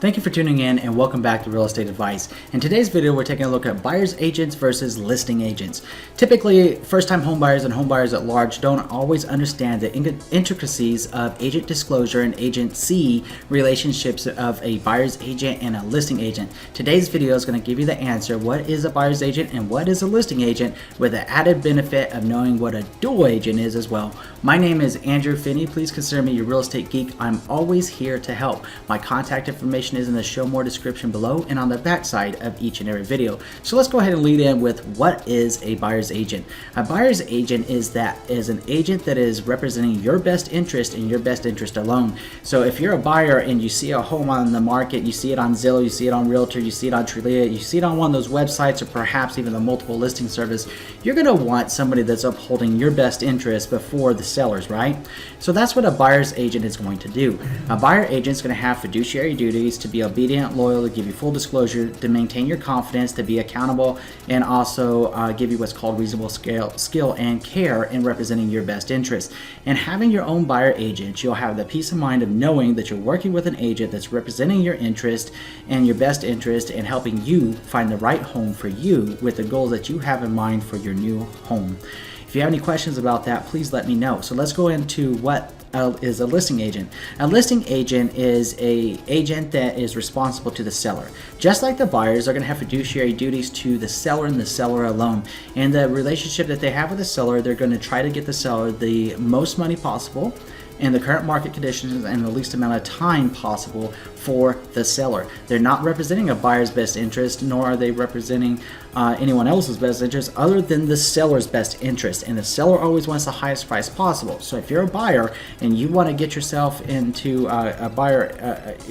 Thank you for tuning in and welcome back to Real Estate Advice. In today's video, we're taking a look at buyer's agents versus listing agents. Typically, first-time homebuyers and homebuyers at large don't always understand the intricacies of agent disclosure and agency relationships of a buyer's agent and a listing agent. Today's video is going to give you the answer: what is a buyer's agent and what is a listing agent, with the added benefit of knowing what a dual agent is as well. My name is Andrew Finney. Please consider me your real estate geek. I'm always here to help. My contact information is in the show more description below and on the back side of each and every video. So let's go ahead and lead in with what is a buyer's agent. A buyer's agent is an agent that is representing your best interest and your best interest alone. So if you're a buyer and you see a home on the market, you see it on Zillow, you see it on Realtor, you see it on Trulia, you see it on one of those websites, or perhaps even the multiple listing service, you're going to want somebody that's upholding your best interest before the sellers, right? So that's what a buyer's agent is going to do. A buyer agent is going to have fiduciary duties to be obedient, loyal, to give you full disclosure, to maintain your confidence, to be accountable, and also give you what's called reasonable skill and care in representing your best interest. And having your own buyer agent, you'll have the peace of mind of knowing that you're working with an agent that's representing your interest and your best interest and helping you find the right home for you with the goals that you have in mind for your new home. If you have any questions about that, please let me know. So let's go into what is a listing agent. A listing agent is an agent that is responsible to the seller. Just like the buyers are going to have fiduciary duties to the seller and the seller alone. And the relationship that they have with the seller, they're going to try to get the seller the most money possible in the current market conditions and the least amount of time possible for the seller. They're not representing a buyer's best interest, nor are they representing anyone else's best interest other than the seller's best interest. And the seller always wants the highest price possible. So if you're a buyer and you want to get yourself into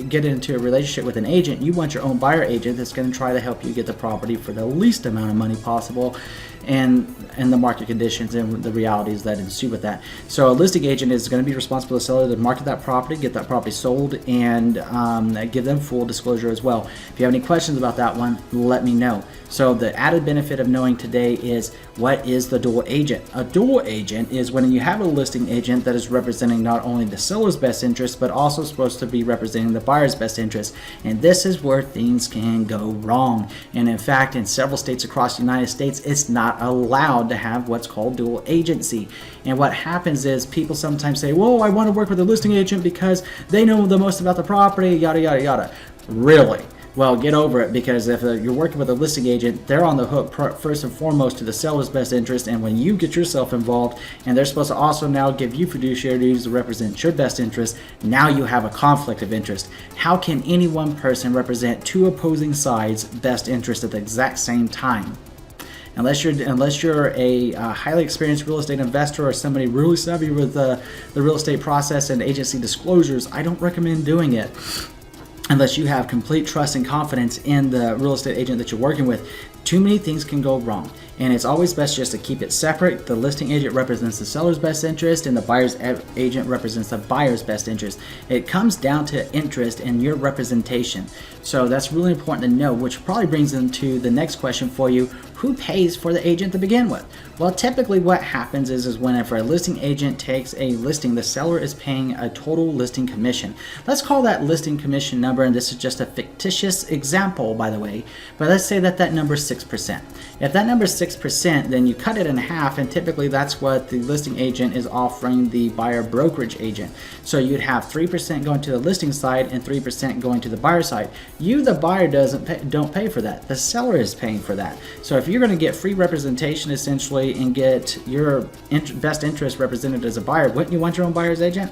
get into a relationship with an agent, you want your own buyer agent that's going to try to help you get the property for the least amount of money possible, and the market conditions and the realities that ensue with that. So a listing agent is going to be responsible to the seller to market that property, get that property sold, and give them full disclosure as well. If you have any questions about that one, let me know. So the added benefit of knowing today is, what is the dual agent? A dual agent is when you have a listing agent that is representing not only the seller's best interest, but also supposed to be representing the buyer's best interest. And this is where things can go wrong. And in fact, in several states across the United States, it's not allowed to have what's called dual agency. And what happens is people sometimes say, whoa, I want to work with a listing agent because they know the most about the property, yada, yada, yada. Really? Well, get over it, because if you're working with a listing agent, they're on the hook first and foremost to the seller's best interest. And when you get yourself involved, and they're supposed to also now give you fiduciary duties to represent your best interest, now you have a conflict of interest. How can any one person represent two opposing sides' best interest at the exact same time? Unless you're a highly experienced real estate investor or somebody really savvy with the real estate process and agency disclosures, I don't recommend doing it unless you have complete trust and confidence in the real estate agent that you're working with. Too many things can go wrong, and it's always best just to keep it separate. The listing agent represents the seller's best interest, and the buyer's agent represents the buyer's best interest. It comes down to interest and your representation. So that's really important to know, which probably brings into the next question for you: who pays for the agent to begin with? Well, typically what happens is whenever a listing agent takes a listing, the seller is paying a total listing commission. Let's call that listing commission number, and this is just a fictitious example, by the way, but let's say that number is 6%. If that number is 6%, then you cut it in half, and typically that's what the listing agent is offering the buyer brokerage agent. So you'd have 3% going to the listing side and 3% going to the buyer side. You, the buyer, don't pay for that. The seller is paying for that. So if you're going to get free representation essentially and get your best interest represented as a buyer, wouldn't you want your own buyer's agent?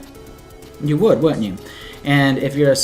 You would, wouldn't you? And if you're a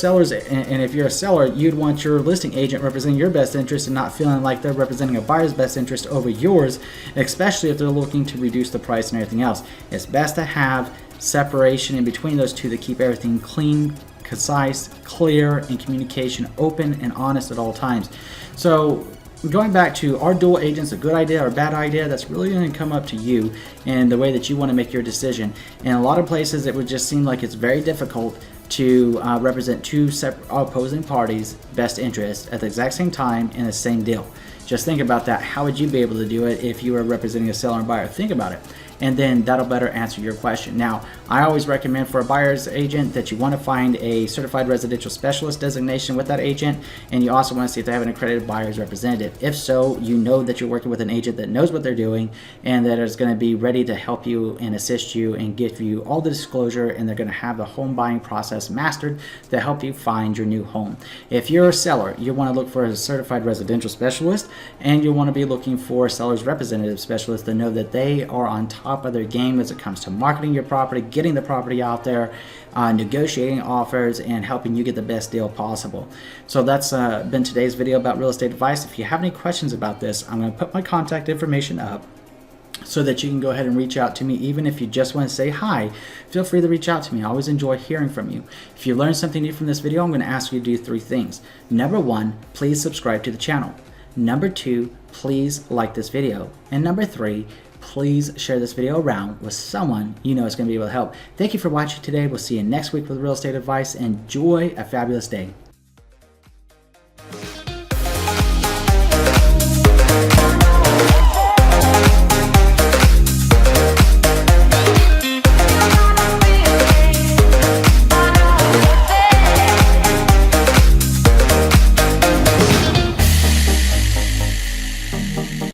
seller, you'd want your listing agent representing your best interest and not feeling like they're representing a buyer's best interest over yours, especially if they're looking to reduce the price and everything else. It's best to have separation in between those two to keep everything clean, concise, clear, and communication open and honest at all times. So going back to, are dual agents a good idea or a bad idea? That's really going to come up to you and the way that you want to make your decision. In a lot of places, it would just seem like it's very difficult to represent two separate opposing parties' best interests at the exact same time in the same deal. Just think about that. How would you be able to do it if you were representing a seller and buyer? Think about it. And then that'll better answer your question. Now, I always recommend for a buyer's agent that you want to find a certified residential specialist designation with that agent, and you also want to see if they have an accredited buyer's representative. If so, you know that you're working with an agent that knows what they're doing and that is going to be ready to help you and assist you and give you all the disclosure, and they're going to have the home buying process mastered to help you find your new home. If you're a seller, you want to look for a certified residential specialist, and you want to be looking for a seller's representative specialist to know that they are on top of their game as it comes to marketing your property, getting the property out there, negotiating offers, and helping you get the best deal possible. So that's been today's video about real estate advice. If you have any questions about this, I'm going to put my contact information up so that you can go ahead and reach out to me. Even if you just want to say hi, feel free to reach out to me. I always enjoy hearing from you. If you learned something new from this video, I'm going to ask you to do 3 things. Number 1, please subscribe to the channel. Number 2, please like this video. And number 3, please share this video around with someone you know is going to be able to help. Thank you for watching today. We'll see you next week with real estate advice. Enjoy a fabulous day.